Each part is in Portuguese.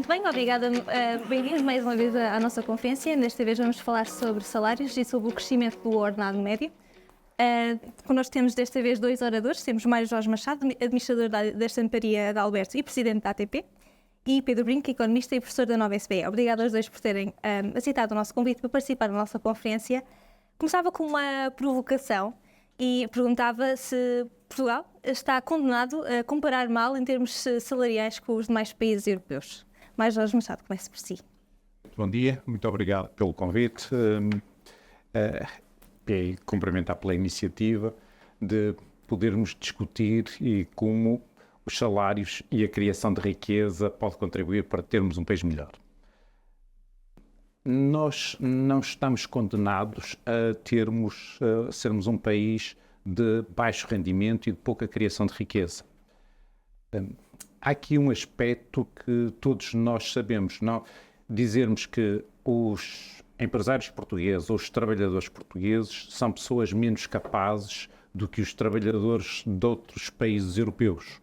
bem, obrigada. Bem-vindos mais uma vez à nossa conferência. Desta vez vamos falar sobre salários e sobre o crescimento do ordenado médio. Connosco temos desta vez dois oradores. Temos Mário Jorge Machado, administrador da estamparia da Alberto e presidente da ATP, e Pedro Brinco, economista e professor da Nova SBE. Obrigada aos dois por terem aceitado o nosso convite para participar da nossa conferência. Começava com uma provocação e perguntava se Portugal está condenado a comparar mal em termos salariais com os demais países europeus. Mário Jorge Machado, comece por si. Bom dia, muito obrigado pelo convite e cumprimentar pela iniciativa de podermos discutir e como os salários e a criação de riqueza pode contribuir para termos um país melhor. Nós não estamos condenados a sermos um país de baixo rendimento e de pouca criação de riqueza. Há aqui um aspecto que todos nós sabemos, não? Dizermos que os empresários portugueses ou os trabalhadores portugueses são pessoas menos capazes do que os trabalhadores de outros países europeus.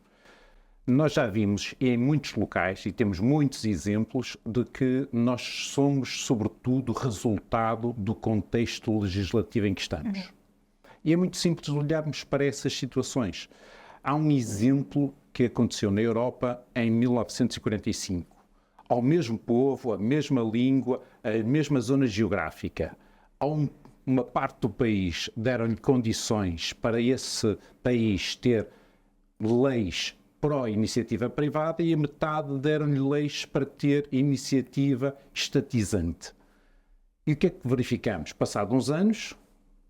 Nós já vimos em muitos locais, e temos muitos exemplos, de que nós somos, sobretudo, resultado do contexto legislativo em que estamos. E é muito simples olharmos para essas situações. Há um exemplo que aconteceu na Europa em 1945. Ao mesmo povo, a mesma língua, a mesma zona geográfica. A uma parte do país deram-lhe condições para esse país ter leis pró-iniciativa privada e a metade deram-lhe leis para ter iniciativa estatizante. E o que é que verificamos? Passados uns anos,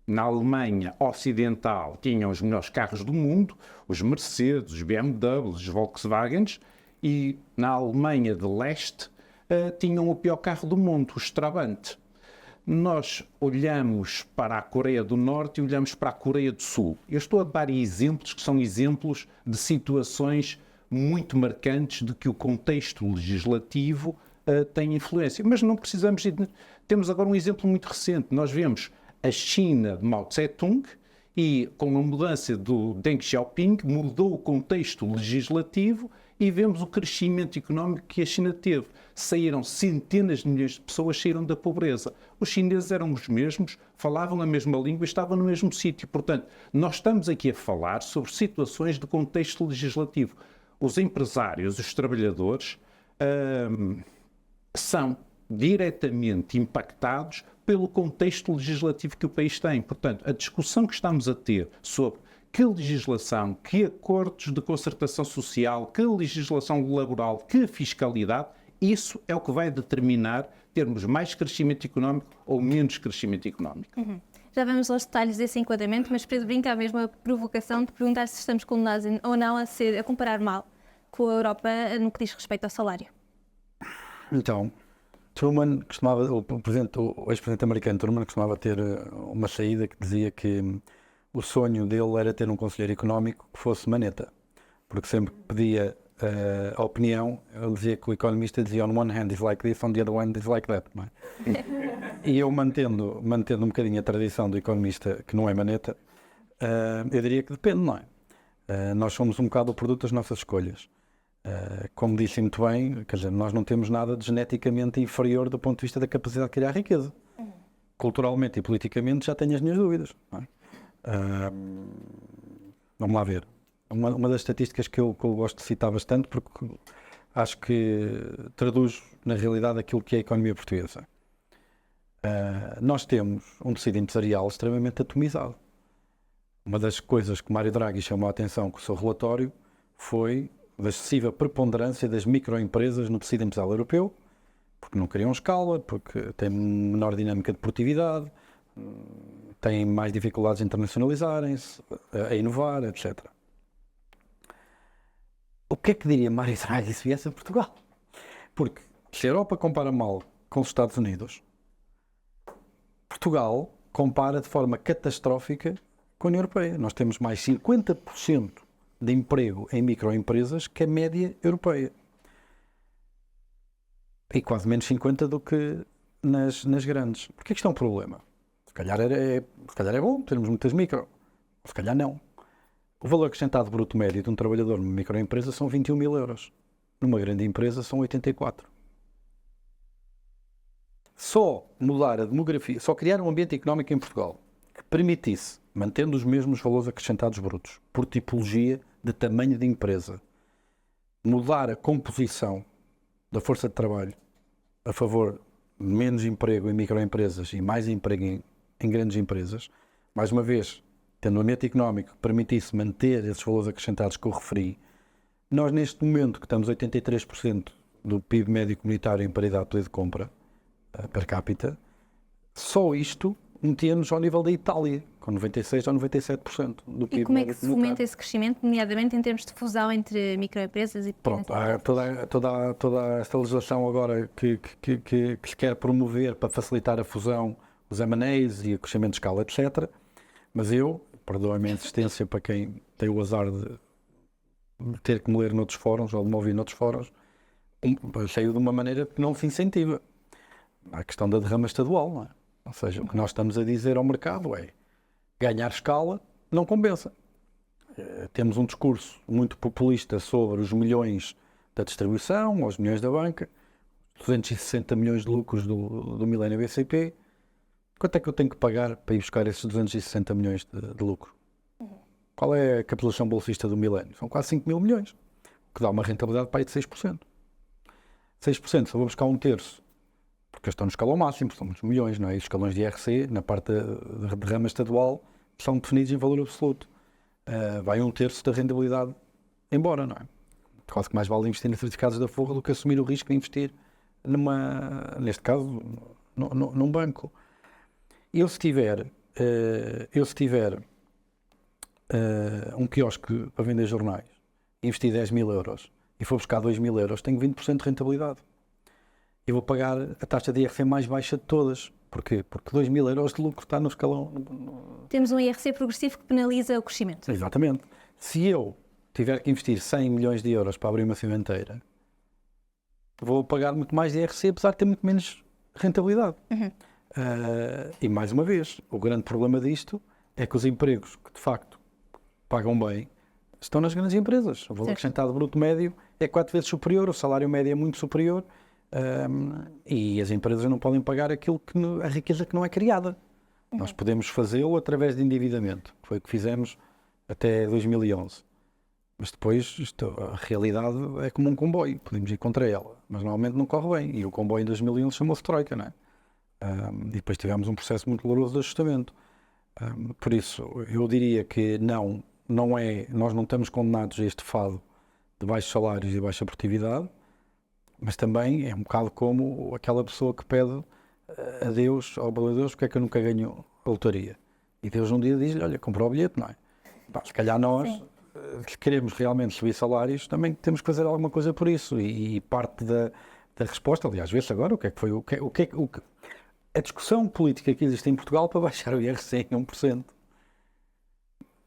na Alemanha Ocidental tinham os melhores carros do mundo, os Mercedes, os BMW, os Volkswagens, e na Alemanha de Leste tinham o pior carro do mundo, o Trabant. Nós olhamos para a Coreia do Norte e olhamos para a Coreia do Sul. Eu estou a dar exemplos que são exemplos de situações muito marcantes de que o contexto legislativo tem influência. Mas não precisamos... Temos agora um exemplo muito recente. Nós vemos a China de Mao Tse-tung e, com a mudança do Deng Xiaoping, mudou o contexto legislativo e vemos o crescimento económico que a China teve. Saíram centenas de milhões de pessoas, saíram da pobreza. Os chineses eram os mesmos, falavam a mesma língua e estavam no mesmo sítio. Portanto, nós estamos aqui a falar sobre situações de contexto legislativo. Os empresários, os trabalhadores, são diretamente impactados pelo contexto legislativo que o país tem. Portanto, a discussão que estamos a ter sobre que legislação, que acordos de concertação social, que legislação laboral, que fiscalidade, isso é o que vai determinar termos mais crescimento económico ou menos crescimento económico. Já vamos aos detalhes desse enquadramento, mas Pedro Brinco, a mesma provocação de perguntar se estamos condenados ou não a comparar com a Europa no que diz respeito ao salário. Então, Truman costumava, o ex-presidente americano Truman costumava ter uma saída que dizia que o sonho dele era ter um conselheiro económico que fosse maneta, porque sempre que pedia a opinião, ele dizia que o economista dizia on one hand is like this, on the other one is like that, não é? E eu mantendo um bocadinho a tradição do economista que não é maneta, eu diria que depende, não é? Nós somos um bocado o produto das nossas escolhas. Como disse muito bem, quer dizer, nós não temos nada de geneticamente inferior do ponto de vista da capacidade de criar riqueza. Culturalmente e politicamente já tenho as minhas dúvidas, não é? Vamos lá ver. Uma das estatísticas que eu gosto de citar bastante, porque acho que traduz na realidade aquilo que é a economia portuguesa. Nós temos um tecido empresarial extremamente atomizado. Uma das coisas que Mário Draghi chamou a atenção com o seu relatório foi da excessiva preponderância das microempresas no tecido empresarial europeu, porque não criam escala, porque têm menor dinâmica de produtividade, têm mais dificuldades em internacionalizarem-se, a inovar, etc. O que é que diria Mário Draghi se viesse a Portugal? Porque se a Europa compara mal com os Estados Unidos, Portugal compara de forma catastrófica com a União Europeia. Nós temos mais 50% de emprego em microempresas que a média europeia. E quase menos 50% do que nas grandes. Porquê que isto é um problema? Se calhar é bom termos muitas micro, se calhar não. O valor acrescentado bruto médio de um trabalhador numa microempresa são 21 mil euros. Numa grande empresa são 84. Só mudar a demografia, só criar um ambiente económico em Portugal que permitisse, mantendo os mesmos valores acrescentados brutos, por tipologia de tamanho de empresa, mudar a composição da força de trabalho a favor de menos emprego em microempresas e mais emprego em grandes empresas, mais uma vez, tendo um ambiente económico que permitisse manter esses valores acrescentados que eu referi, nós neste momento que estamos 83% do PIB médio comunitário em paridade de poder de compra per capita, só isto metia-nos ao nível da Itália, com 96% ou 97% do PIB E como é que médio se fomenta comunitário. esse crescimento, nomeadamente em termos de fusão entre microempresas e pequenas Pronto, há toda esta legislação agora que se quer promover para facilitar a fusão, os M&As e o crescimento de escala, etc. Mas eu, perdoa-me a insistência para quem tem o azar de ter que me ler noutros fóruns ou de me ouvir noutros fóruns, cheio de uma maneira que não se incentiva. Há a questão da derrama estadual, não é? Ou seja, o que nós estamos a dizer ao mercado é ganhar escala não compensa. Temos um discurso muito populista sobre os milhões da distribuição, os milhões da banca, 260 milhões de lucros do milénio BCP. Quanto é que eu tenho que pagar para ir buscar esses 260 milhões de lucro? Qual é a capitalização bolsista do milénio? São quase 5 mil milhões, o que dá uma rentabilidade para aí de 6%. 6%, só vou buscar um terço, porque eles estão no escalão máximo, são muitos milhões, não é? E os escalões de IRC, na parte da derrama estadual, são definidos em valor absoluto. Vai um terço da rentabilidade embora, não é? Quase que mais vale investir em certificados da Forra do que assumir o risco de investir neste caso, num banco. Eu se tiver um quiosque para vender jornais, investir 10 mil euros e for buscar 2 mil euros, tenho 20% de rentabilidade. E vou pagar a taxa de IRC mais baixa de todas. Porquê? Porque 2 mil euros de lucro está no escalão. Temos um IRC progressivo que penaliza o crescimento. Exatamente. Se eu tiver que investir 100 milhões de euros para abrir uma cimenteira, vou pagar muito mais de IRC, apesar de ter muito menos rentabilidade. E mais uma vez, o grande problema disto é que os empregos que de facto pagam bem estão nas grandes empresas. O valor acrescentado bruto médio é 4 vezes superior, o salário médio é muito superior, e as empresas não podem pagar a riqueza que não é criada. Nós podemos fazê-lo através de endividamento, que foi o que fizemos até 2011. Mas depois a realidade é como um comboio, podemos ir contra ela, mas normalmente não corre bem. E o comboio em 2011 chamou-se Troika, não é? E depois tivemos um processo muito doloroso de ajustamento. Por isso, eu diria que nós não estamos condenados a este fado de baixos salários e baixa produtividade, mas também é um bocado como aquela pessoa que pede a Deus, ao bom Deus, porque é que eu nunca ganho a lotaria? E Deus um dia diz-lhe, olha, comprou o bilhete, não é? Se calhar nós, se queremos realmente subir salários, também temos que fazer alguma coisa por isso. E parte da resposta, aliás, vê-se agora o que é que foi, a discussão política que existe em Portugal para baixar o IRC em 1%.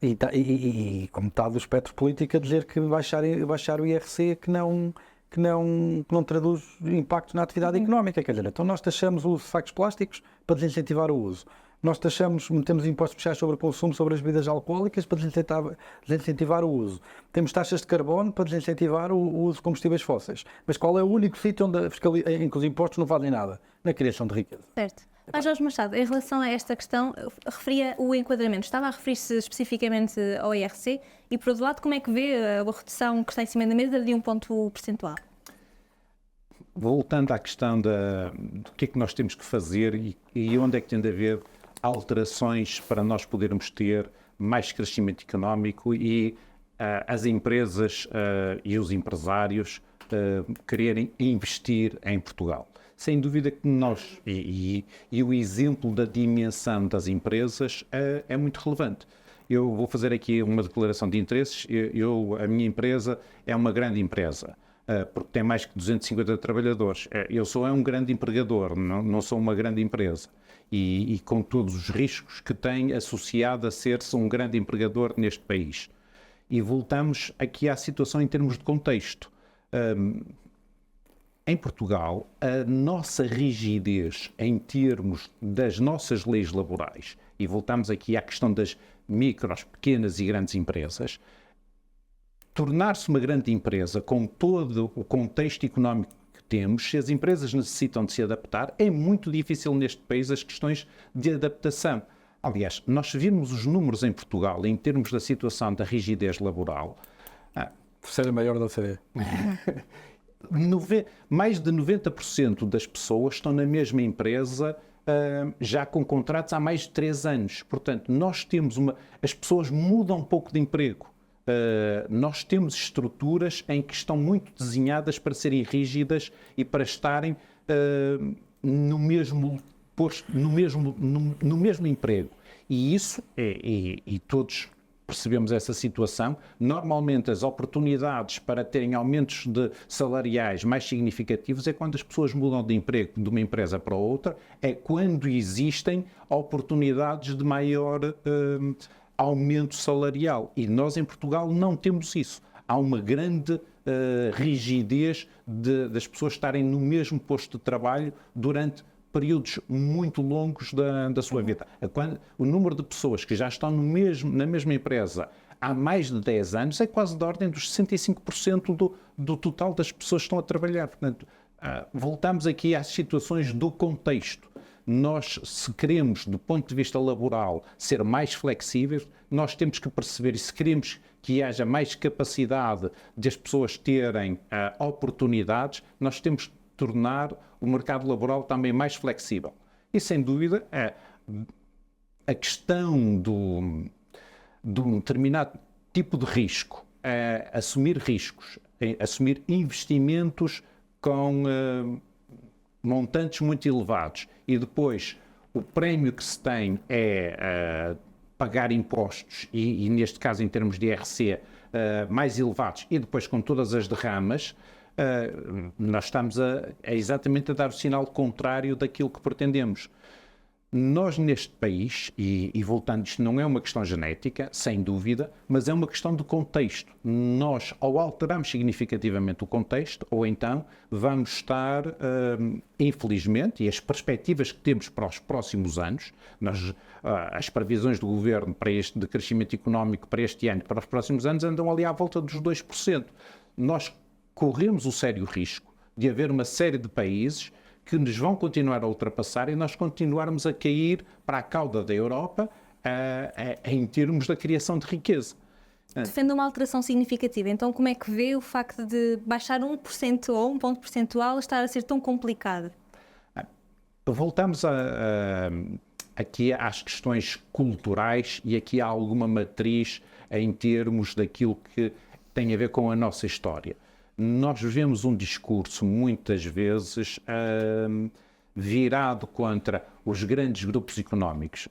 E com metade do espectro político a dizer que baixar o IRC que não traduz impacto na atividade económica. Quer dizer, então nós taxamos o uso de sacos plásticos para desincentivar o uso. Nós metemos impostos especiais sobre o consumo, sobre as bebidas alcoólicas para desincentivar o uso. Temos taxas de carbono para desincentivar o uso de combustíveis fósseis. Mas qual é o único sítio em que os impostos não fazem nada? Na criação de riqueza. Certo. Mas Jorge Machado, em relação a esta questão, referia o enquadramento. Estava a referir-se especificamente ao IRC e, por outro lado, como é que vê a redução que está em cima da mesa de 1 ponto percentual? Voltando à questão do que é que nós temos que fazer e onde é que tem de haver alterações para nós podermos ter mais crescimento económico e as empresas e os empresários quererem investir em Portugal. Sem dúvida que nós, e o exemplo da dimensão das empresas é muito relevante. Eu vou fazer aqui uma declaração de interesses. A minha empresa é uma grande empresa, porque tem mais que 250 trabalhadores. Eu sou um grande empregador, não sou uma grande empresa. E com todos os riscos que tem associado a ser-se um grande empregador neste país. E voltamos aqui à situação em termos de contexto. Em Portugal, a nossa rigidez em termos das nossas leis laborais, e voltamos aqui à questão das micros, pequenas e grandes empresas, tornar-se uma grande empresa com todo o contexto económico que temos, se as empresas necessitam de se adaptar, é muito difícil neste país as questões de adaptação. Aliás, nós se virmos os números em Portugal, em termos da situação da rigidez laboral, Terceira maior da OCDE. mais de 90% das pessoas estão na mesma empresa já com contratos há mais de 3 anos. Portanto, nós temos as pessoas mudam um pouco de emprego. Nós temos estruturas em que estão muito desenhadas para serem rígidas e para estarem no mesmo posto, no mesmo emprego. E isso, e todos percebemos essa situação, normalmente as oportunidades para terem aumentos salariais mais significativos é quando as pessoas mudam de emprego de uma empresa para outra, é quando existem oportunidades de maior aumento salarial. E nós em Portugal não temos isso. Há uma grande rigidez das pessoas estarem no mesmo posto de trabalho durante períodos muito longos da sua vida. O número de pessoas que já estão na mesma empresa há mais de 10 anos é quase da ordem dos 65% do total das pessoas que estão a trabalhar. Portanto, voltamos aqui às situações do contexto. Nós, se queremos, do ponto de vista laboral, ser mais flexíveis, nós temos que perceber, e se queremos que haja mais capacidade de as pessoas terem oportunidades, nós temos que tornar o mercado laboral também mais flexível. E, sem dúvida, a questão de um determinado tipo de risco, assumir riscos, assumir investimentos com montantes muito elevados e depois o prémio que se tem é pagar impostos e, neste caso, em termos de IRC, mais elevados e depois com todas as derramas, nós estamos exatamente a dar o sinal contrário daquilo que pretendemos. Nós neste país, e voltando, isto não é uma questão genética, sem dúvida, mas é uma questão de contexto. Nós, ou alteramos significativamente o contexto, ou então vamos estar, infelizmente, e as perspectivas que temos para os próximos anos, as previsões do Governo de crescimento económico para este ano e para os próximos anos andam ali à volta dos 2%. Nós corremos o sério risco de haver uma série de países que nos vão continuar a ultrapassar e nós continuarmos a cair para a cauda da Europa em termos da criação de riqueza. Defende uma alteração significativa. Então, como é que vê o facto de baixar 1% ou 1 ponto percentual estar a ser tão complicado? Voltamos aqui às questões culturais e aqui há alguma matriz em termos daquilo que tem a ver com a nossa história. Nós vemos um discurso, muitas vezes, virado contra os grandes grupos económicos.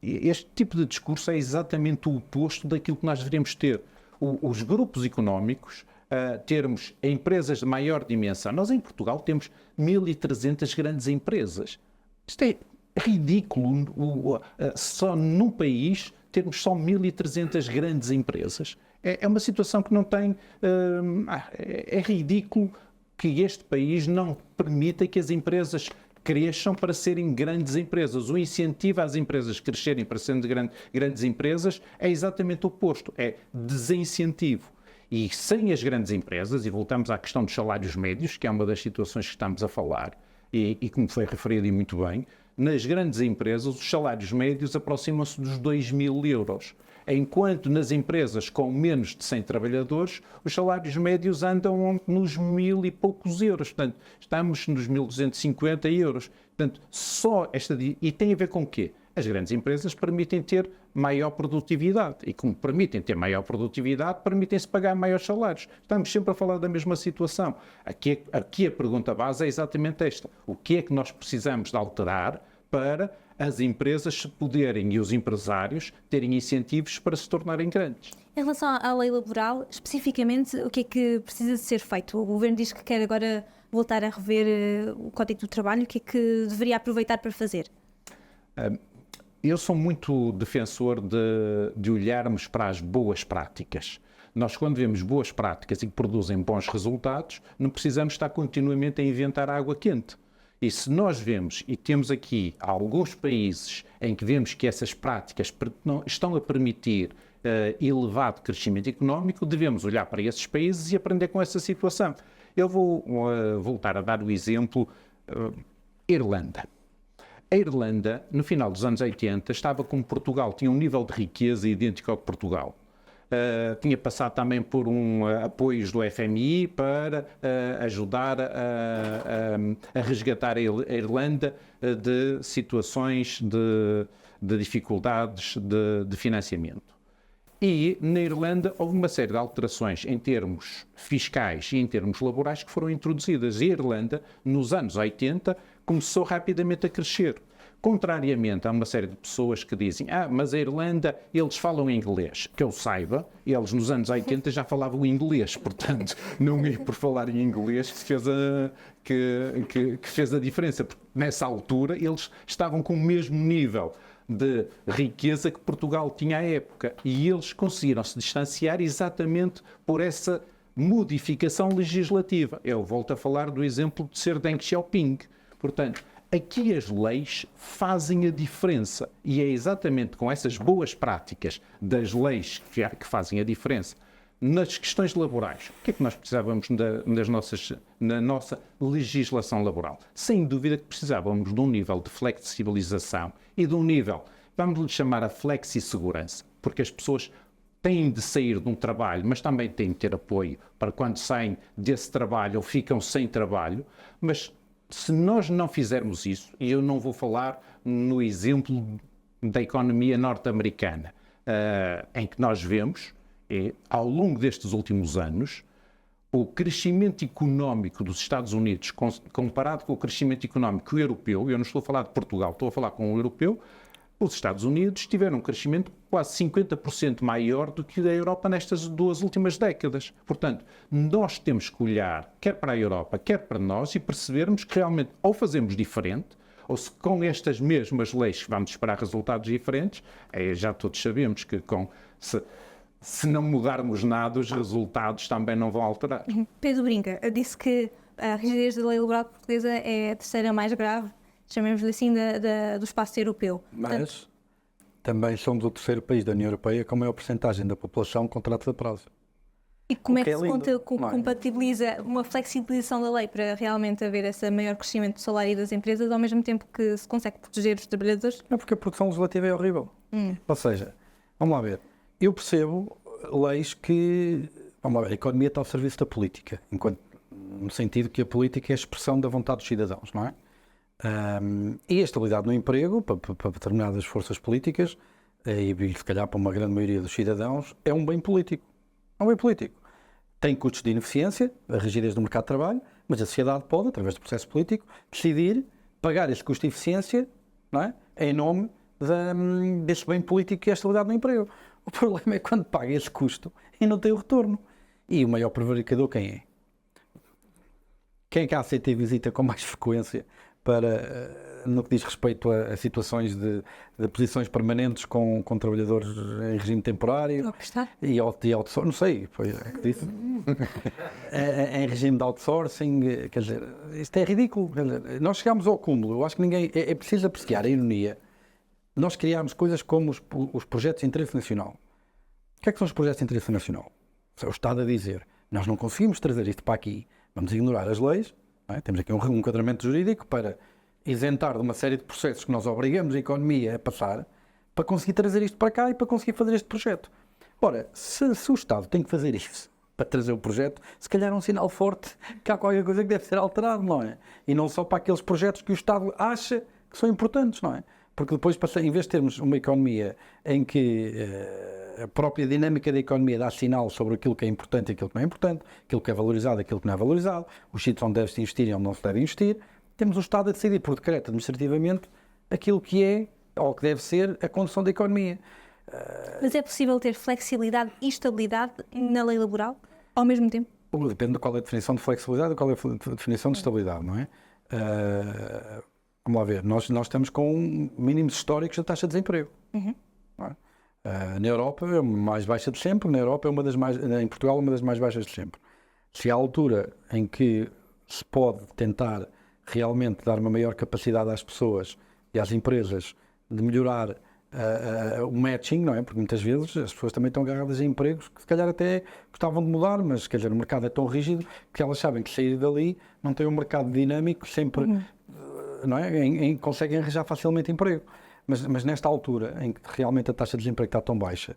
Este tipo de discurso é exatamente o oposto daquilo que nós deveríamos ter. Os grupos económicos, termos empresas de maior dimensão. Nós, em Portugal, temos 1.300 grandes empresas. Isto é ridículo, só num país termos só 1.300 grandes empresas. É uma situação que não tem... É isual que este país não permita que as empresas cresçam para serem grandes empresas. O incentivo às empresas crescerem para serem grandes empresas é exatamente o oposto, é desincentivo. E sem as grandes empresas, e voltamos à questão dos salários médios, que é uma das situações que estamos a falar, e como foi referido e muito bem, nas grandes empresas os salários médios aproximam-se dos 2.000 euros. Enquanto nas empresas com menos de 100 trabalhadores, os salários médios andam nos 1.000 e poucos euros. Portanto, estamos nos 1.250 euros. Portanto, e tem a ver com o quê? As grandes empresas permitem ter maior produtividade. E como permitem ter maior produtividade, permitem-se pagar maiores salários. Estamos sempre a falar da mesma situação. Aqui a pergunta base é exatamente esta. O que é que nós precisamos de alterar para as empresas se poderem e os empresários terem incentivos para se tornarem grandes? Em relação à lei laboral, especificamente, o que é que precisa de ser feito? O Governo diz que quer agora voltar a rever o Código do Trabalho. O que é que deveria aproveitar para fazer? Eu sou muito defensor de olharmos para as boas práticas. Nós, quando vemos boas práticas e que produzem bons resultados, não precisamos estar continuamente a inventar água quente. E se nós vemos, e temos aqui alguns países em que vemos que essas práticas estão a permitir elevado crescimento económico, devemos olhar para esses países e aprender com essa situação. Eu vou voltar a dar o exemplo Irlanda. A Irlanda, no final dos anos 80, estava como Portugal, tinha um nível de riqueza idêntico ao de Portugal. Tinha passado também por apoios do FMI para ajudar a resgatar a Irlanda de situações de dificuldades de financiamento. E na Irlanda houve uma série de alterações em termos fiscais e em termos laborais que foram introduzidas. E a Irlanda, nos anos 80, começou rapidamente a crescer. Contrariamente a uma série de pessoas que dizem mas a Irlanda, eles falam inglês. Que eu saiba, eles nos anos 80 já falavam inglês, portanto, não é por falar em inglês que fez a diferença, porque nessa altura eles estavam com o mesmo nível de riqueza que Portugal tinha à época e eles conseguiram se distanciar exatamente por essa modificação legislativa. Eu volto a falar do exemplo de ser Deng Xiaoping. Portanto, aqui as leis fazem a diferença e é exatamente com essas boas práticas das leis que fazem a diferença. Nas questões laborais, o que é que nós precisávamos na nossa legislação laboral? Sem dúvida que precisávamos de um nível de flexibilização e de um nível, vamos lhe chamar a flexi-segurança, porque as pessoas têm de sair de um trabalho, mas também têm de ter apoio para quando saem desse trabalho ou ficam sem trabalho, mas se nós não fizermos isso, e eu não vou falar no exemplo da economia norte-americana, em que nós vemos, ao longo destes últimos anos, o crescimento económico dos Estados Unidos comparado com o crescimento económico europeu, eu não estou a falar de Portugal, estou a falar com o europeu, os Estados Unidos tiveram um crescimento quase 50% maior do que a Europa nestas 2 últimas décadas. Portanto, nós temos que olhar quer para a Europa, quer para nós e percebermos que realmente ou fazemos diferente, ou se com estas mesmas leis vamos esperar resultados diferentes, já todos sabemos que se não mudarmos nada, os resultados também não vão alterar. Pedro Brinca disse que a rigidez da lei laboral portuguesa é a terceira mais grave, chamemos-lhe assim, do espaço europeu. Mas também somos o terceiro país da União Europeia com a maior porcentagem da população com contratos a prazo. E como é que é se compatibiliza uma flexibilização da lei para realmente haver esse maior crescimento do salário das empresas, ao mesmo tempo que se consegue proteger os trabalhadores? Não, porque a produção legislativa é horrível. Ou seja, vamos lá ver, eu percebo leis que, vamos lá ver, a economia está ao serviço da política, no sentido que a política é a expressão da vontade dos cidadãos, não é? E a estabilidade no emprego, para determinadas forças políticas, e se calhar para uma grande maioria dos cidadãos, é um bem político. É um bem político. Tem custos de ineficiência, a rigidez do mercado de trabalho, mas a sociedade pode, através do processo político, decidir pagar esse custo de eficiência, não é? Em nome desse bem político que é a estabilidade no emprego. O problema é quando paga esse custo e não tem o retorno. E o maior prevaricador quem é? Quem é que a ACT visita com mais frequência no que diz respeito a situações de posições permanentes com trabalhadores em regime temporário e outsourcing, não sei, foi que disse, em regime de outsourcing, quer dizer, isto é ridículo, quer dizer, nós chegámos ao cúmulo, eu acho que é preciso apreciar a ironia, nós criámos coisas como os projetos de interesse nacional. O que é que são os projetos de interesse nacional? É o Estado a dizer, nós não conseguimos trazer isto para aqui, vamos ignorar as leis, não é? Temos aqui um enquadramento jurídico para isentar de uma série de processos que nós obrigamos a economia a passar para conseguir trazer isto para cá e para conseguir fazer este projeto. Ora, se o Estado tem que fazer isso para trazer o projeto, se calhar é um sinal forte que há qualquer coisa que deve ser alterado, não é? E não só para aqueles projetos que o Estado acha que são importantes, não é? Porque depois, em vez de termos uma economia em que a própria dinâmica da economia dá sinal sobre aquilo que é importante e aquilo que não é importante, aquilo que é valorizado e aquilo que não é valorizado, os sítios onde deve-se investir e onde não se deve investir, temos o Estado a decidir por decreto administrativamente aquilo que é, ou que deve ser, a condução da economia. Mas é possível ter flexibilidade e estabilidade na lei laboral ao mesmo tempo? Depende de qual é a definição de flexibilidade e qual é a definição de estabilidade, não é? Vamos lá ver, nós estamos com mínimos históricos da taxa de desemprego. Não é? Na Europa é a mais baixa de sempre, na Europa em Portugal é uma das mais baixas de sempre. Se há altura em que se pode tentar realmente dar uma maior capacidade às pessoas e às empresas de melhorar o matching, não é? Porque muitas vezes as pessoas também estão agarradas a empregos que se calhar até gostavam de mudar, mas quer dizer, o mercado é tão rígido que elas sabem que sair dali não tem um mercado dinâmico sempre, não é? Conseguem arranjar facilmente emprego. Mas nesta altura, em que realmente a taxa de desemprego está tão baixa,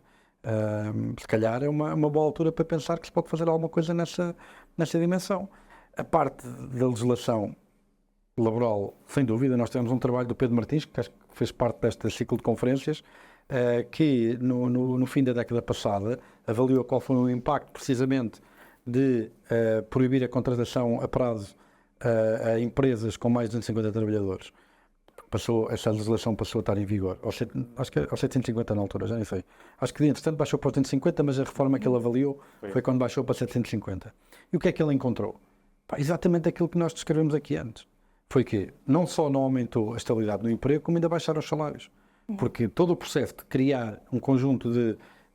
se calhar é uma boa altura para pensar que se pode fazer alguma coisa nessa dimensão. A parte da legislação laboral, sem dúvida, nós temos um trabalho do Pedro Martins, que acho que fez parte deste ciclo de conferências, que no fim da década passada avaliou qual foi o impacto precisamente de proibir a contratação a prazo a empresas com mais de 250 trabalhadores. Essa legislação passou a estar em vigor, acho que aos 750 na altura, já nem sei. Acho que entretanto baixou para 850, mas a reforma que ele avaliou foi quando baixou para 750. E o que é que ele encontrou? Exatamente aquilo que nós descrevemos aqui antes. Foi que não só não aumentou a estabilidade no emprego, como ainda baixaram os salários. Porque todo o processo de criar um conjunto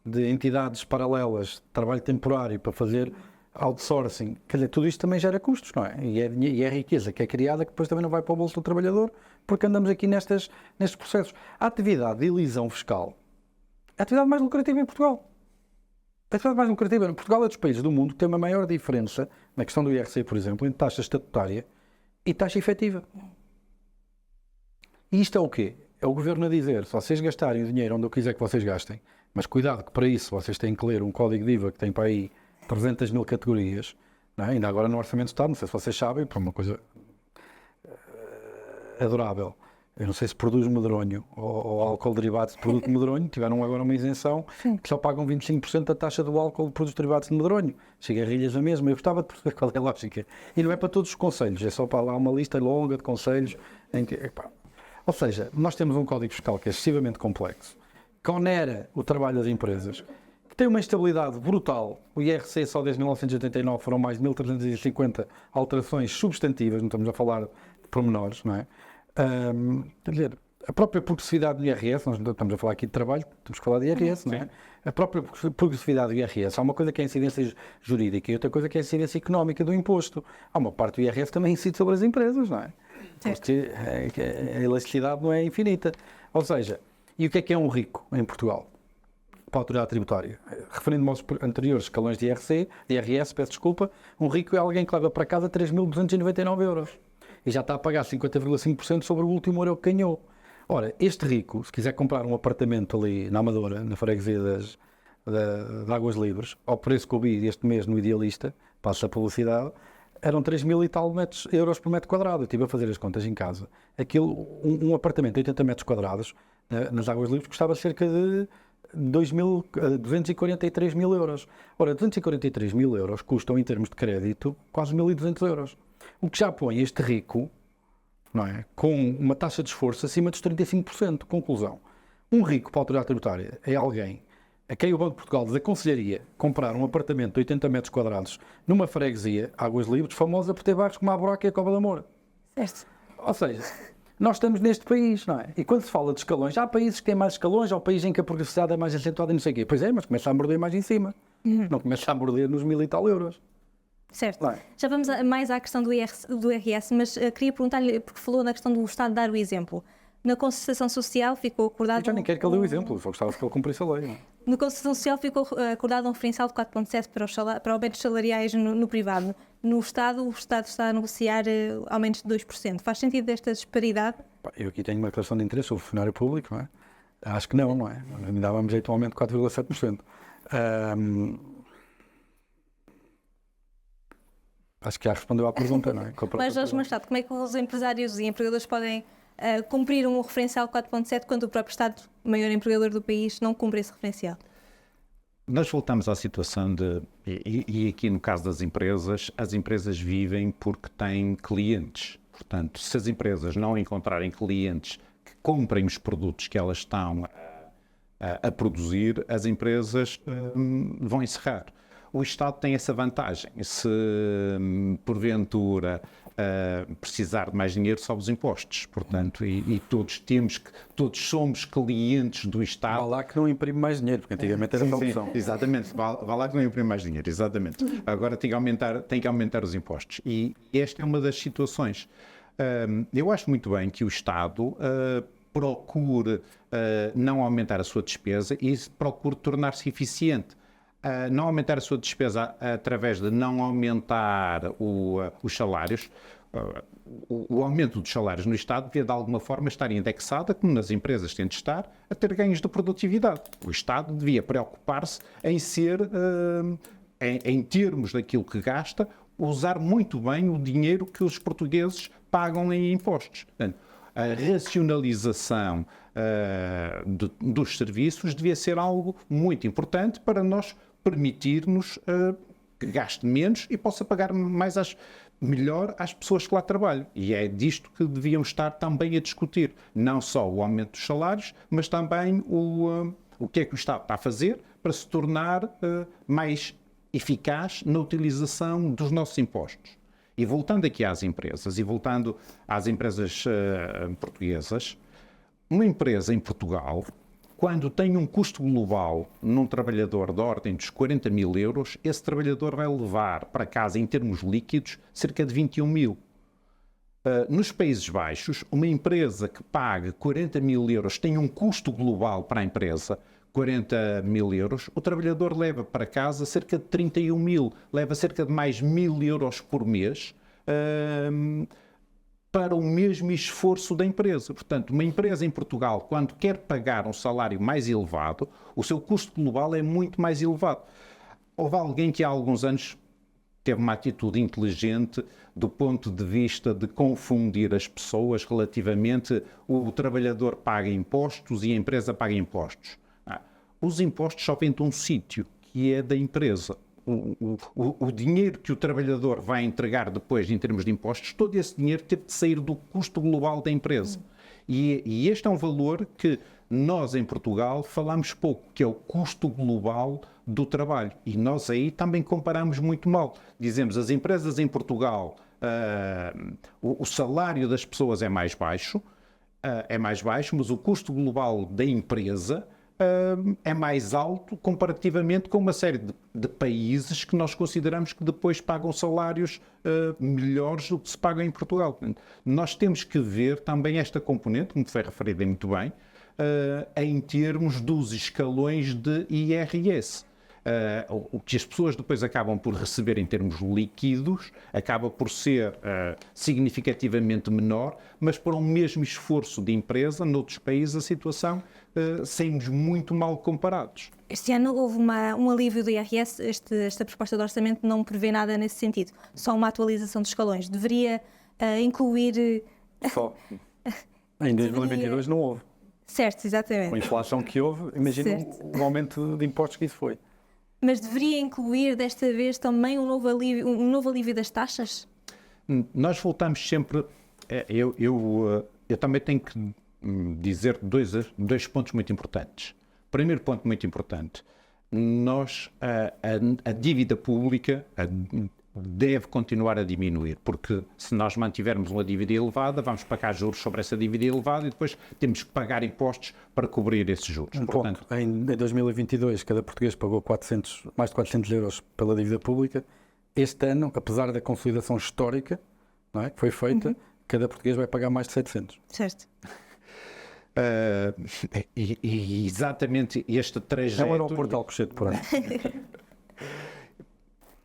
de entidades paralelas de trabalho temporário para fazer outsourcing, quer dizer, tudo isto também gera custos, não é? E é riqueza que é criada que depois também não vai para o bolso do trabalhador, porque andamos aqui nestes processos. A atividade de elisão fiscal é a atividade mais lucrativa em Portugal. A atividade mais lucrativa em Portugal é dos países do mundo que tem uma maior diferença, na questão do IRC, por exemplo, entre taxa estatutária e taxa efetiva. E isto é o quê? É o governo a dizer, se vocês gastarem o dinheiro onde eu quiser que vocês gastem, mas cuidado que para isso vocês têm que ler um código de IVA que tem para aí 300 mil categorias, não é? Ainda agora no Orçamento de Estado, não sei se vocês sabem, por uma coisa adorável. Eu não sei se produz medronho ou álcool derivado de produto de medronho, tiveram agora uma isenção que só pagam 25% da taxa do álcool de produtos derivados de medronho. Cigarrilhas a mesma. Eu gostava de perceber qual é a lógica. E não é para todos os conselhos, é só para lá uma lista longa de conselhos. Ou seja, nós temos um código fiscal que é excessivamente complexo, que onera o trabalho das empresas, que tem uma instabilidade brutal. O IRC só desde 1989 foram mais de 1.350 alterações substantivas, não estamos a falar de pormenores, não é? Quer dizer, a própria progressividade do IRS, nós estamos a falar aqui de trabalho, temos que falar de IRS, não é? A própria progressividade do IRS, há uma coisa que é a incidência jurídica e outra coisa que é a incidência económica do imposto. Há uma parte do IRS que também incide sobre as empresas, não é? Porque a elasticidade não é infinita. Ou seja, e o que é um rico em Portugal? Para a autoridade tributária. Referindo-me aos anteriores escalões de IRS, peço desculpa, um rico é alguém que leva para casa 3.299 euros. E já está a pagar 50,5% sobre o último euro que ganhou. Ora, este rico, se quiser comprar um apartamento ali na Amadora, na freguesia de Águas Livres, ao preço que eu vi este mês no Idealista, passa a publicidade, eram 3.000 e tal euros por metro quadrado. Eu estive a fazer as contas em casa. Um apartamento de 80 metros quadrados, nas Águas Livres, custava cerca de 243 mil euros. Ora, 243 mil euros custam, em termos de crédito, quase 1.200 euros. O que já põe este rico, não é, com uma taxa de esforço acima dos 35%. Conclusão. Um rico para a autoridade tributária é alguém a quem o Banco de Portugal desaconselharia comprar um apartamento de 80 metros quadrados numa freguesia, Águas Livres, famosa por ter bairros como a Broca e a Cova da Moura. Certo. Ou seja, nós estamos neste país, não é? E quando se fala de escalões, há países que têm mais escalões, há países em que a progressividade é mais acentuada e não sei o quê. Pois é, mas começa a morder mais em cima. Não começa a morder nos 1.000 e tal euros. Certo. Já vamos mais à questão do IRS, mas queria perguntar-lhe, porque falou na questão do Estado dar o exemplo. Na concertação social ficou acordado... Eu já nem quero que ele dê o exemplo, só gostava que ele cumprisse a lei. Não é? Na concertação social ficou acordado um referencial de 4,7 para aumentos salariais no privado. No Estado, o Estado está a negociar aumentos de 2%. Faz sentido esta disparidade? Eu aqui tenho uma declaração de interesse sobre o funcionário público, não é? Acho que não é? Me dava-me jeito um aumento de 4,7%. Acho que já respondeu à pergunta, não é? Mas, Jorge Machado, como é que os empresários e empregadores podem cumprir um referencial 4,7 quando o próprio Estado, o maior empregador do país, não cumpre esse referencial? Nós voltamos à situação e aqui no caso das empresas, as empresas vivem porque têm clientes. Portanto, se as empresas não encontrarem clientes que comprem os produtos que elas estão a produzir, as empresas vão encerrar. O Estado tem essa vantagem. Se, porventura, precisar de mais dinheiro, sobe os impostos. Portanto, e todos somos clientes do Estado. Vá lá que não imprime mais dinheiro, porque antigamente era a opção. Exatamente. Vá lá que não imprime mais dinheiro. Exatamente. Agora tem que aumentar os impostos. E esta é uma das situações. Eu acho muito bem que o Estado procure não aumentar a sua despesa e procure tornar-se eficiente. Não aumentar a sua despesa através de não aumentar os salários. O aumento dos salários no Estado devia, de alguma forma, estar indexada, como nas empresas tem de estar, a ter ganhos de produtividade. O Estado devia preocupar-se em ser, em termos daquilo que gasta, usar muito bem o dinheiro que os portugueses pagam em impostos. Portanto, a racionalização dos serviços devia ser algo muito importante para nós permitirmos que gaste menos e possa pagar melhor às pessoas que lá trabalham. E é disto que devíamos estar também a discutir. Não só o aumento dos salários, mas também o que é que o Estado está a fazer para se tornar mais eficaz na utilização dos nossos impostos. E voltando aqui às empresas, e voltando às empresas portuguesas, uma empresa em Portugal, quando tem um custo global num trabalhador da ordem dos 40 mil euros, esse trabalhador vai levar para casa, em termos líquidos, cerca de 21 mil. Nos Países Baixos, uma empresa que paga 40 mil euros tem um custo global para a empresa, 40 mil euros, o trabalhador leva para casa cerca de 31 mil, leva cerca de mais 1.000 euros por mês para o mesmo esforço da empresa. Portanto, uma empresa em Portugal, quando quer pagar um salário mais elevado, o seu custo global é muito mais elevado. Houve alguém que há alguns anos teve uma atitude inteligente do ponto de vista de confundir as pessoas relativamente o trabalhador paga impostos e a empresa paga impostos. Os impostos só vêm de um sítio, que é da empresa. O dinheiro que o trabalhador vai entregar depois em termos de impostos, todo esse dinheiro teve de sair do custo global da empresa. E este é um valor que nós em Portugal falamos pouco, que é o custo global do trabalho. E nós aí também comparamos muito mal. Dizemos, as empresas em Portugal, o salário das pessoas é mais baixo, mas o custo global da empresa é mais alto comparativamente com uma série de países que nós consideramos que depois pagam salários melhores do que se paga em Portugal. Nós temos que ver também esta componente, como foi referida muito bem, em termos dos escalões de IRS. O que as pessoas depois acabam por receber em termos líquidos acaba por ser significativamente menor, mas para um mesmo esforço de empresa, noutros países, a situação saímos muito mal comparados. Este ano houve um alívio do IRS, esta proposta de orçamento não prevê nada nesse sentido, só uma atualização dos escalões. Deveria incluir... Só. Em 2022 não houve. Certo, exatamente. Com a inflação que houve, imagina o aumento de impostos que isso foi. Mas deveria incluir desta vez também um novo alívio das taxas? Nós voltamos sempre... Eu também tenho que dizer dois pontos muito importantes. Primeiro ponto muito importante. A dívida pública deve continuar a diminuir, porque se nós mantivermos uma dívida elevada, vamos pagar juros sobre essa dívida elevada e depois temos que pagar impostos para cobrir esses juros. Portanto, em 2022, cada português pagou mais de 400 euros pela dívida pública. Este ano, apesar da consolidação histórica, não é, que foi feita, cada português vai pagar mais de 700. Certo. E exatamente este trajeto... É um aeroporto de Alcochete por ano.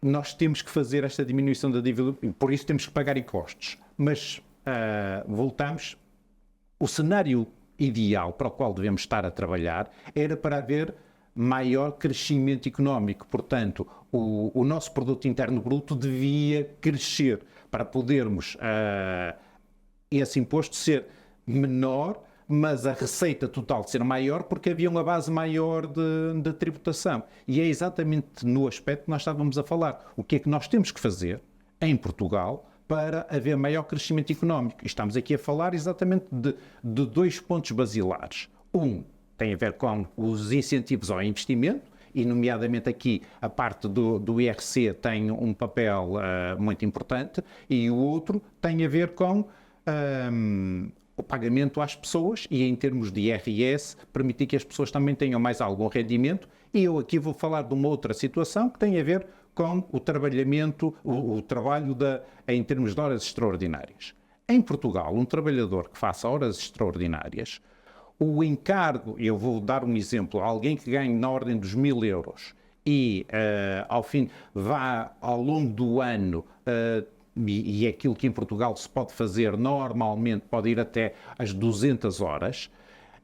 Nós temos que fazer esta diminuição da dívida, por isso temos que pagar impostos. Mas voltamos, o cenário ideal para o qual devemos estar a trabalhar era para haver maior crescimento económico. Portanto, o nosso produto interno bruto devia crescer para podermos esse imposto ser menor, mas a receita total ser maior porque havia uma base maior de tributação. E é exatamente no aspecto que nós estávamos a falar. O que é que nós temos que fazer em Portugal para haver maior crescimento económico? E estamos aqui a falar exatamente de dois pontos basilares. Um tem a ver com os incentivos ao investimento, e nomeadamente aqui a parte do IRC tem um papel muito importante, e o outro tem a ver com o pagamento às pessoas e, em termos de IRS, permitir que as pessoas também tenham mais algum rendimento. E eu aqui vou falar de uma outra situação que tem a ver com o trabalho em termos de horas extraordinárias. Em Portugal, um trabalhador que faça horas extraordinárias, o encargo, eu vou dar um exemplo, alguém que ganha na ordem dos 1.000 euros e ao fim vá ao longo do ano, e é aquilo que em Portugal se pode fazer normalmente, pode ir até às 200 horas,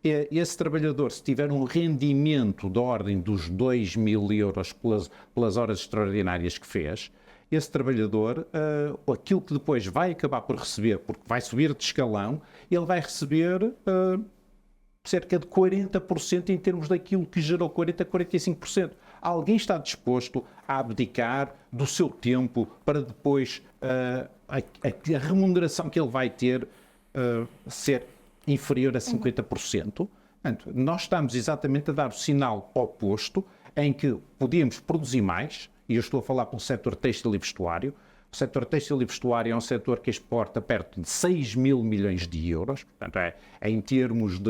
esse trabalhador, se tiver um rendimento da ordem dos 2.000 euros pelas horas extraordinárias que fez, esse trabalhador, aquilo que depois vai acabar por receber, porque vai subir de escalão, ele vai receber cerca de 40% em termos daquilo que gerou 40% a 45%. Alguém está disposto a abdicar do seu tempo para depois a remuneração que ele vai ter ser inferior a 50%? Portanto, nós estamos exatamente a dar o sinal oposto em que podíamos produzir mais, e eu estou a falar pelo setor têxtil e vestuário. O setor têxtil e vestuário é um setor que exporta perto de 6.000 milhões de euros, portanto em termos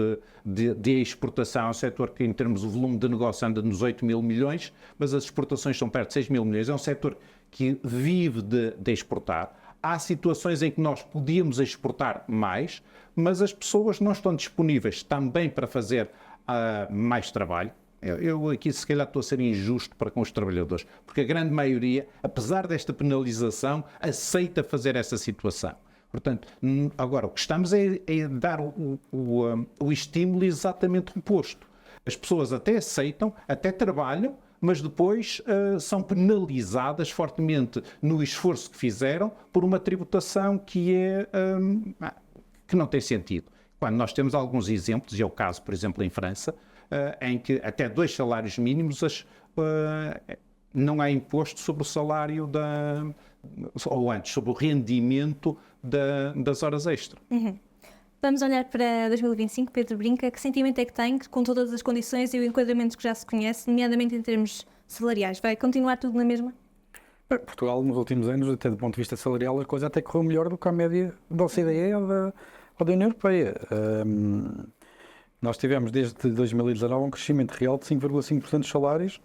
de exportação, é um setor que em termos de volume de negócio anda nos 8.000 milhões, mas as exportações são perto de 6.000 milhões, é um setor que vive de exportar. Há situações em que nós podíamos exportar mais, mas as pessoas não estão disponíveis também para fazer mais trabalho. Eu aqui se calhar estou a ser injusto para com os trabalhadores, porque a grande maioria, apesar desta penalização, aceita fazer essa situação. Portanto, agora o que estamos é dar o estímulo exatamente oposto. As pessoas até aceitam, até trabalham, mas depois são penalizadas fortemente no esforço que fizeram por uma tributação que não tem sentido. Quando nós temos alguns exemplos, e é o caso, por exemplo, em França, em que até 2 salários mínimos não há imposto sobre o salário ou antes, sobre o rendimento das horas extra. Uhum. Vamos olhar para 2025, Pedro Brinca. Que sentimento é que tem, com todas as condições e o enquadramento que já se conhece, nomeadamente em termos salariais? Vai continuar tudo na mesma? Portugal, nos últimos anos, até do ponto de vista salarial, a coisa até correu melhor do que a média da OCDE ou da União Europeia. Nós tivemos desde 2019 um crescimento real de 5,5% dos salários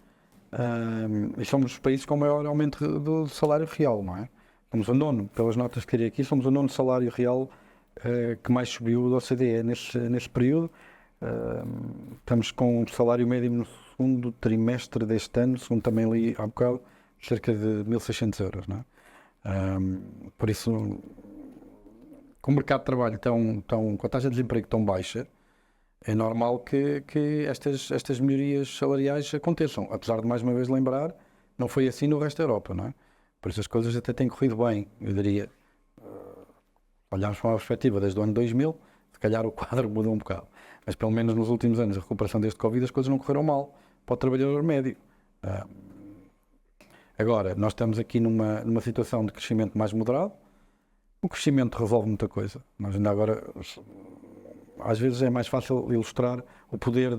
e somos os países com o maior aumento do salário real, não é? Somos o nono, pelas notas que tirei aqui, somos o nono salário real que mais subiu da OCDE nesse período. Estamos com um salário médio no segundo trimestre deste ano, segundo também li há bocado, cerca de 1.600 euros, não é? Por isso, com o mercado de trabalho com a taxa de desemprego tão baixa, é normal que estas melhorias salariais aconteçam. Apesar de, mais uma vez, lembrar, não foi assim no resto da Europa, não é? Por isso as coisas até têm corrido bem, eu diria. Olharmos para uma perspectiva desde o ano 2000, se calhar o quadro mudou um bocado. Mas pelo menos nos últimos anos, a recuperação desde Covid, as coisas não correram mal para o trabalhador médio. Agora, nós estamos aqui numa situação de crescimento mais moderado. O crescimento resolve muita coisa. Nós ainda agora, às vezes é mais fácil ilustrar o poder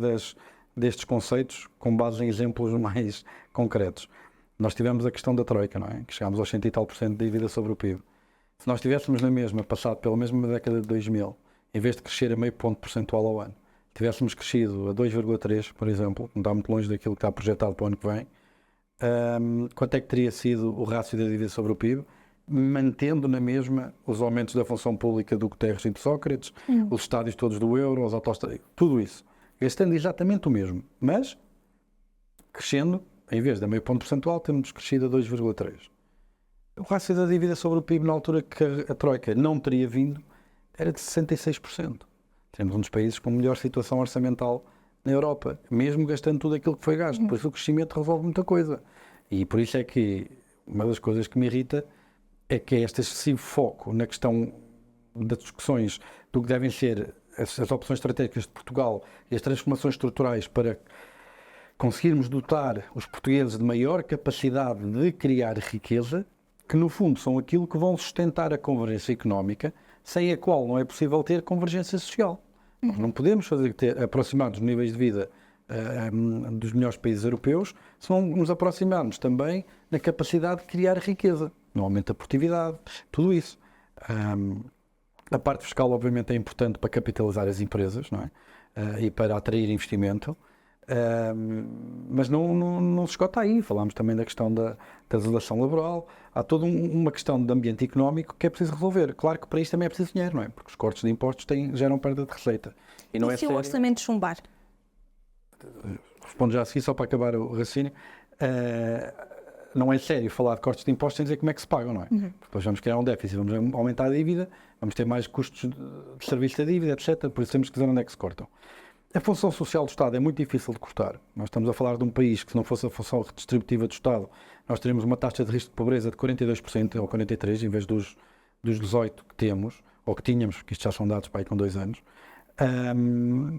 destes conceitos com base em exemplos mais concretos. Nós tivemos a questão da Troika, não é? Que chegámos aos 100 e tal % de dívida sobre o PIB. Se nós estivéssemos na mesma, passado pela mesma década de 2000, em vez de crescer a meio ponto percentual ao ano, tivéssemos crescido a 2,3, por exemplo, não está muito longe daquilo que está projetado para o ano que vem, quanto é que teria sido o rácio da dívida sobre o PIB, mantendo na mesma os aumentos da função pública do Guterres e do Sócrates, os estádios todos do euro, os autoestradas, tudo isso. Estando exatamente o mesmo, mas crescendo, em vez de meio ponto percentual, temos crescido a 2,3. O rácio da dívida sobre o PIB na altura que a Troika não teria vindo era de 66%. Temos um dos países com melhor situação orçamental na Europa, mesmo gastando tudo aquilo que foi gasto. Por isso o crescimento resolve muita coisa. E por isso é que uma das coisas que me irrita é que é este excessivo foco na questão das discussões do que devem ser as opções estratégicas de Portugal e as transformações estruturais para conseguirmos dotar os portugueses de maior capacidade de criar riqueza, que no fundo são aquilo que vão sustentar a convergência económica, sem a qual não é possível ter convergência social. Nós não podemos aproximar dos níveis de vida dos melhores países europeus se não nos aproximarmos também na capacidade de criar riqueza, no aumento da produtividade, tudo isso. A parte fiscal, obviamente, é importante para capitalizar as empresas, não é? E para atrair investimento, Mas não se esgota aí. Falámos também da questão da legislação laboral. Há toda uma questão de ambiente económico que é preciso resolver. Claro que para isto também é preciso dinheiro, não é? Porque os cortes de impostos geram perda de receita. E não E é se o sério. orçamento chumbar? Respondo já a seguir, só para acabar o raciocínio. Não é sério falar de cortes de impostos sem dizer como é que se pagam, não é? Porque depois vamos criar um déficit, vamos aumentar a dívida, vamos ter mais custos de serviço da dívida, etc. Por isso temos que dizer onde é que se cortam. A função social do Estado é muito difícil de cortar. Nós estamos a falar de um país que, se não fosse a função redistributiva do Estado, nós teríamos uma taxa de risco de pobreza de 42% ou 43%, em vez dos 18% que temos, ou que tínhamos, porque isto já são dados para aí com 2 anos.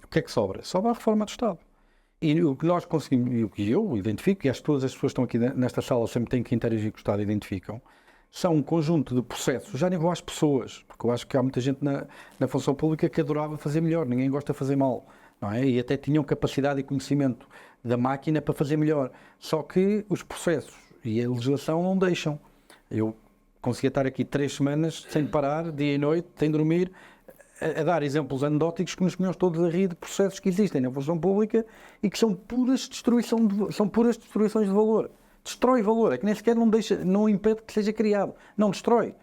O que é que sobra? Sobra a reforma do Estado. E o que nós conseguimos, e o que eu identifico, e acho que todas as pessoas que estão aqui nesta sala sempre têm que interagir com o Estado e identificam, são um conjunto de processos, já nem vou às pessoas, porque eu acho que há muita gente na função pública que adorava fazer melhor, ninguém gosta de fazer mal, não é? E até tinham capacidade e conhecimento da máquina para fazer melhor. Só que os processos e a legislação não deixam. Eu conseguia estar aqui 3 semanas sem parar, dia e noite, sem dormir, a dar exemplos anedóticos que nos punhamos todos a rir de processos que existem na função pública e que são puras destruições de valor. Destrói valor, é que nem sequer não impede que seja criado. Não destrói.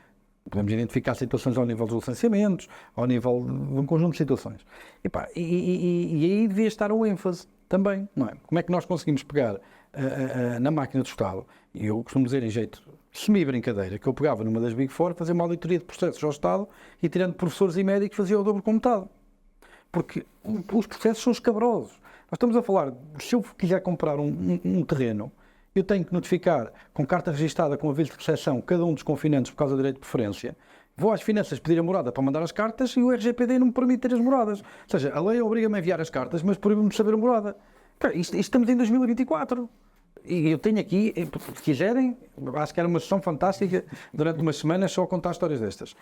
Podemos identificar situações ao nível dos licenciamentos, ao nível de um conjunto de situações. E aí devia estar o ênfase também, não é? Como é que nós conseguimos pegar na máquina do Estado, e eu costumo dizer em jeito semi-brincadeira, que eu pegava numa das Big Four, fazia uma auditoria de processos ao Estado e, tirando professores e médicos, fazia o dobro com metade. Porque os processos são escabrosos. Nós estamos a falar, se eu quiser comprar um terreno, eu tenho que notificar com carta registada, com aviso de recepção, cada um dos confinantes por causa do direito de preferência. Vou às finanças pedir a morada para mandar as cartas e o RGPD não me permite ter as moradas. Ou seja, a lei obriga-me a enviar as cartas, mas proíbe-me de saber a morada. Isto estamos em 2024. E eu tenho aqui, se quiserem, acho que era uma sessão fantástica durante umas semanas só a contar histórias destas.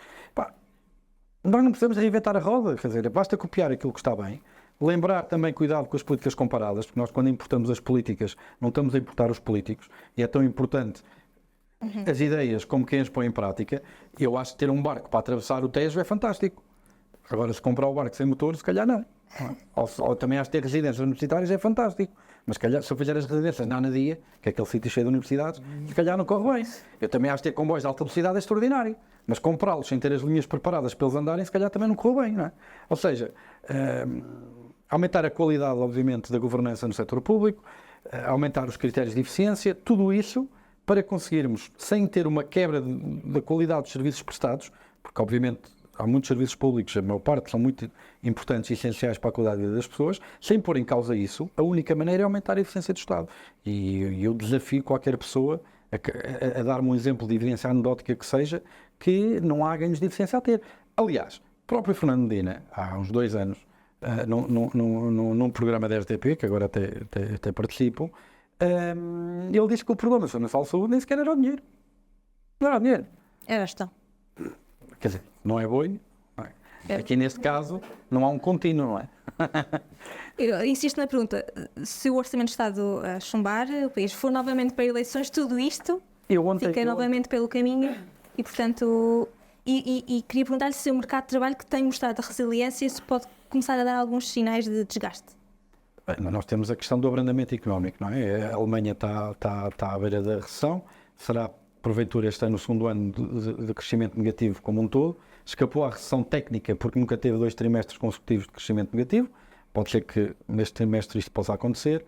Nós não precisamos reinventar a roda, quer dizer, basta copiar aquilo que está bem, lembrar também cuidado com as políticas comparadas, porque nós, quando importamos as políticas, não estamos a importar os políticos, e é tão importante as ideias como quem as põe em prática. Eu acho que ter um barco para atravessar o Tejo é fantástico. Agora, se comprar o barco sem motor, se calhar não. Ou também acho que ter residências universitárias é fantástico. Mas se calhar, se eu fizer as residências na Anadia, que é aquele sítio cheio de universidades, se calhar não corre bem. Eu também acho que ter comboios de alta velocidade é extraordinário. Mas comprá-los sem ter as linhas preparadas para eles andarem, se calhar também não corre bem, não é? Ou seja, aumentar a qualidade, obviamente, da governança no setor público, aumentar os critérios de eficiência, tudo isso para conseguirmos, sem ter uma quebra da qualidade dos serviços prestados, porque obviamente há muitos serviços públicos, a maior parte são muito importantes e essenciais para a qualidade de vida das pessoas, sem pôr em causa isso, a única maneira é aumentar a eficiência do Estado. E eu desafio qualquer pessoa a dar-me um exemplo de evidência anedótica que seja, que não há ganhos de eficiência a ter. Aliás, o próprio Fernando Medina, há uns 2 anos, num programa da RTP, que agora até participo, ele disse que o problema da Nacional de Saúde nem sequer era o dinheiro. Não era o dinheiro. Era a gestão. Quer dizer, não é boi, não é? Aqui neste caso não há um contínuo, não é? Eu insisto na pergunta, se o Orçamento de Estado a chumbar, o país for novamente para eleições, tudo isto fica novamente pelo caminho e, portanto, e queria perguntar-lhe se o mercado de trabalho, que tem mostrado a resiliência, se pode começar a dar alguns sinais de desgaste. Bem, nós temos a questão do abrandamento económico, não é? A Alemanha está à beira da recessão, será porventura este ano o 2º ano de crescimento negativo como um todo, escapou à recessão técnica porque nunca teve 2 trimestres consecutivos de crescimento negativo, pode ser que neste trimestre isto possa acontecer,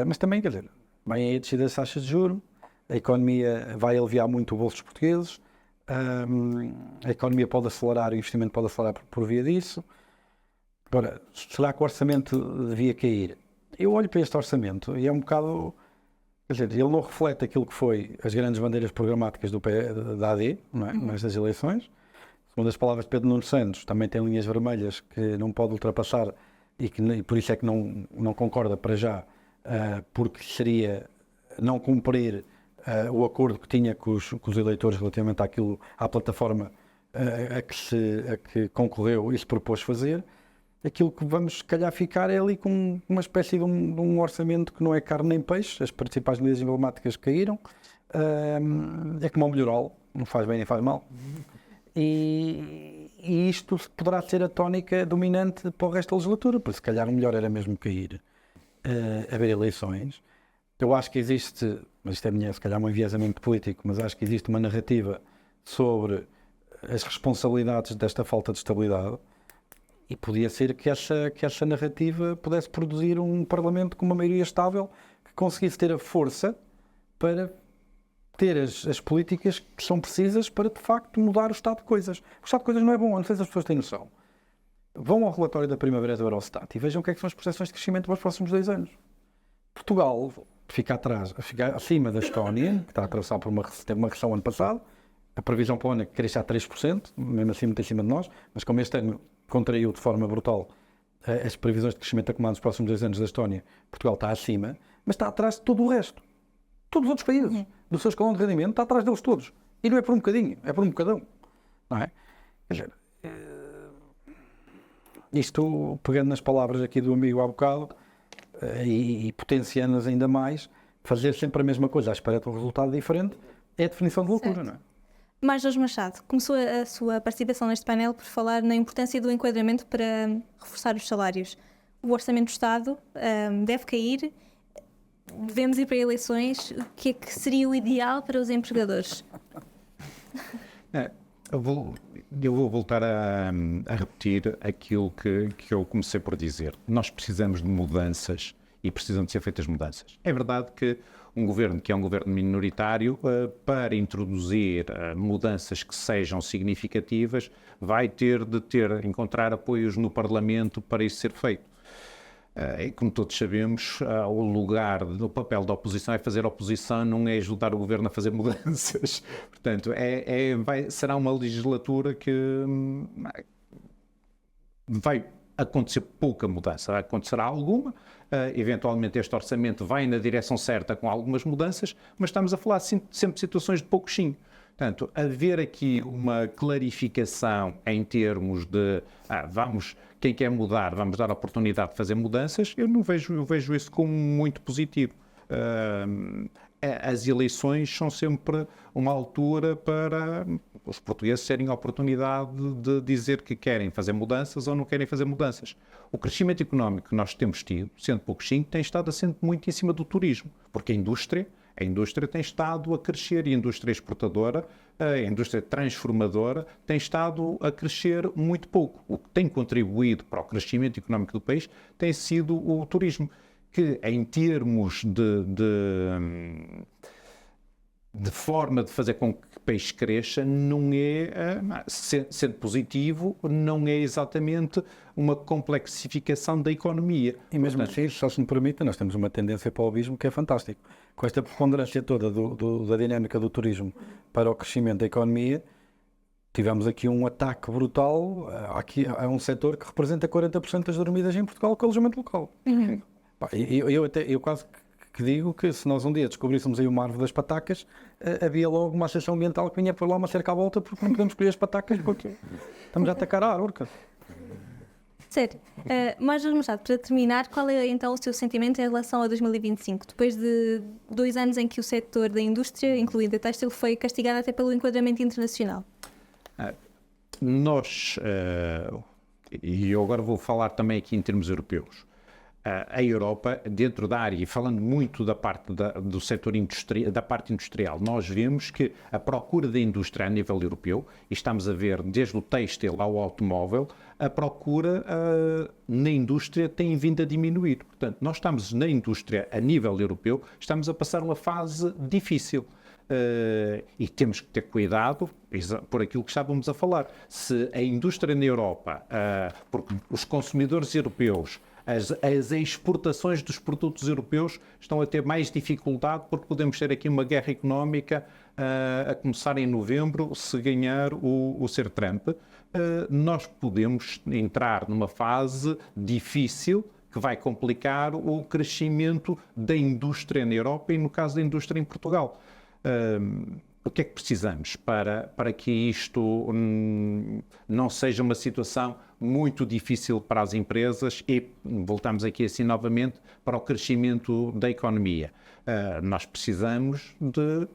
mas também, quer dizer, vem aí a descida das taxas de juros, a economia vai aliviar muito o bolso dos portugueses, a economia pode acelerar, o investimento pode acelerar por via disso. Agora, será que o orçamento devia cair? Eu olho para este orçamento e é um bocado... Quer dizer, ele não reflete aquilo que foi as grandes bandeiras programáticas da AD, não é? Nestas eleições. Segundo as palavras de Pedro Nuno Santos, também tem linhas vermelhas que não pode ultrapassar e por isso é que não concorda para já, porque seria não cumprir o acordo que tinha com os eleitores relativamente à plataforma a que concorreu e se propôs fazer. Aquilo que vamos, se calhar, ficar é ali com uma espécie de um orçamento que não é carne nem peixe, as principais medidas emblemáticas caíram, é como o melhoral, não faz bem nem faz mal, e isto poderá ser a tónica dominante para o resto da legislatura, porque se calhar o melhor era mesmo cair. haver eleições. Eu acho que existe, mas isto é se calhar um enviesamento político, mas acho que existe uma narrativa sobre as responsabilidades desta falta de estabilidade e podia ser que essa narrativa pudesse produzir um Parlamento com uma maioria estável que conseguisse ter a força para ter as políticas que são precisas para, de facto, mudar o estado de coisas. O estado de coisas não é bom, não sei se as pessoas têm noção. Vão ao relatório da primavera do Eurostat e vejam o que é que são as projeções de crescimento para os próximos 2 anos. Portugal fica acima da Estónia, que está a atravessar por teve uma recessão ano passado. A previsão para o ano é que cresça a 3%, mesmo assim muito acima de nós, mas como este ano contraiu de forma brutal as previsões de crescimento acumulado nos próximos 2 anos da Estónia, Portugal está acima, mas está atrás de todo o resto. Todos os outros países, do seu escalão de rendimento, está atrás deles todos. E não é por um bocadinho, é por um bocadão. Não é? Quer dizer, isto, pegando nas palavras aqui do amigo há bocado, e potenciando-as ainda mais, fazer sempre a mesma coisa à espera de um resultado diferente, é a definição de loucura, não é? Mais Jorge Machado, começou a sua participação neste painel por falar na importância do enquadramento para reforçar os salários. O orçamento do Estado deve cair, devemos ir para eleições. O que é que seria o ideal para os empregadores? Eu vou voltar a repetir aquilo que eu comecei por dizer. Nós precisamos de mudanças e precisam de ser feitas mudanças. É verdade que um governo que é um governo minoritário, para introduzir mudanças que sejam significativas, vai ter de encontrar apoios no Parlamento para isso ser feito. E como todos sabemos, o papel da oposição é fazer oposição, não é ajudar o governo a fazer mudanças. Portanto, será uma legislatura que vai acontecer pouca mudança, vai acontecer alguma, eventualmente este orçamento vai na direção certa com algumas mudanças, mas estamos a falar sempre de situações de pouquinho. Portanto, haver aqui uma clarificação em termos de quem quer mudar, vamos dar a oportunidade de fazer mudanças, eu vejo isso como muito positivo. As eleições são sempre uma altura para os portugueses terem a oportunidade de dizer que querem fazer mudanças ou não querem fazer mudanças. O crescimento económico que nós temos tido, sendo pouquinho, tem estado assente muito em cima do turismo, porque a indústria tem estado a crescer e a indústria exportadora, a indústria transformadora, tem estado a crescer muito pouco. O que tem contribuído para o crescimento económico do país tem sido o turismo, que em termos de forma de fazer com que o país cresça, não é, sendo positivo, não é exatamente uma complexificação da economia. E mesmo assim, só se me permite, nós temos uma tendência para o abismo que é fantástico. Com esta preponderância toda da dinâmica do turismo para o crescimento da economia, tivemos aqui um ataque brutal a um setor que representa 40% das dormidas em Portugal com alojamento local. Uhum. Eu quase que digo que se nós um dia descobríssemos aí uma árvore das patacas, havia logo uma associação ambiental que vinha por lá uma cerca à volta porque não podemos escolher as patacas porque estamos a atacar a árvore. Sério. Mas, Jorge Machado, para terminar, qual é então o seu sentimento em relação a 2025? Depois de 2 anos em que o setor da indústria, incluindo a têxtil, foi castigado até pelo enquadramento internacional. E eu agora vou falar também aqui em termos europeus. A Europa, dentro da área, e falando muito da parte do setor da parte industrial, nós vemos que a procura da indústria a nível europeu, e estamos a ver desde o têxtil ao automóvel, a procura na indústria tem vindo a diminuir. Portanto, nós estamos na indústria a nível europeu, estamos a passar uma fase difícil. E temos que ter cuidado por aquilo que estávamos a falar. Se a indústria na Europa, porque os consumidores europeus, as exportações dos produtos europeus estão a ter mais dificuldade porque podemos ter aqui uma guerra económica a começar em novembro se ganhar o Sr. Trump. Nós podemos entrar numa fase difícil que vai complicar o crescimento da indústria na Europa e no caso da indústria em Portugal. O que é que precisamos para que isto não seja uma situação muito difícil para as empresas e, voltamos aqui assim novamente, para o crescimento da economia? Nós precisamos de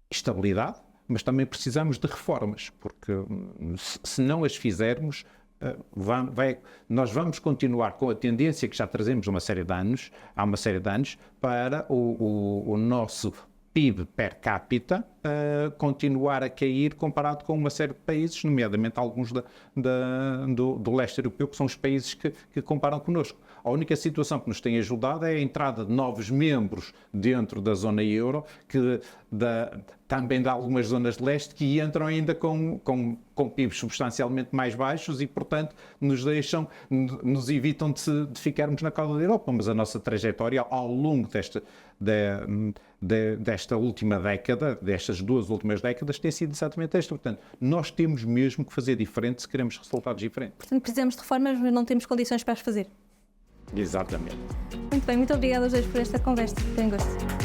estabilidade, mas também precisamos de reformas, porque se não as fizermos, nós vamos continuar com a tendência que já trazemos há uma série de anos, para o nosso PIB per capita continuar a cair comparado com uma série de países, nomeadamente alguns do leste europeu, que são os países que comparam connosco. A única situação que nos tem ajudado é a entrada de novos membros dentro da zona euro, também de algumas zonas de leste, que entram ainda com PIBs substancialmente mais baixos e, portanto, nos evitam de ficarmos na cauda da Europa. Mas a nossa trajetória ao longo desta última década, destas 2 últimas décadas, tem sido exatamente esta. Portanto, nós temos mesmo que fazer diferente se queremos resultados diferentes. Portanto, precisamos de reformas, mas não temos condições para as fazer. Exatamente. Muito bem, muito obrigada aos dois por esta conversa. Tenho gosto.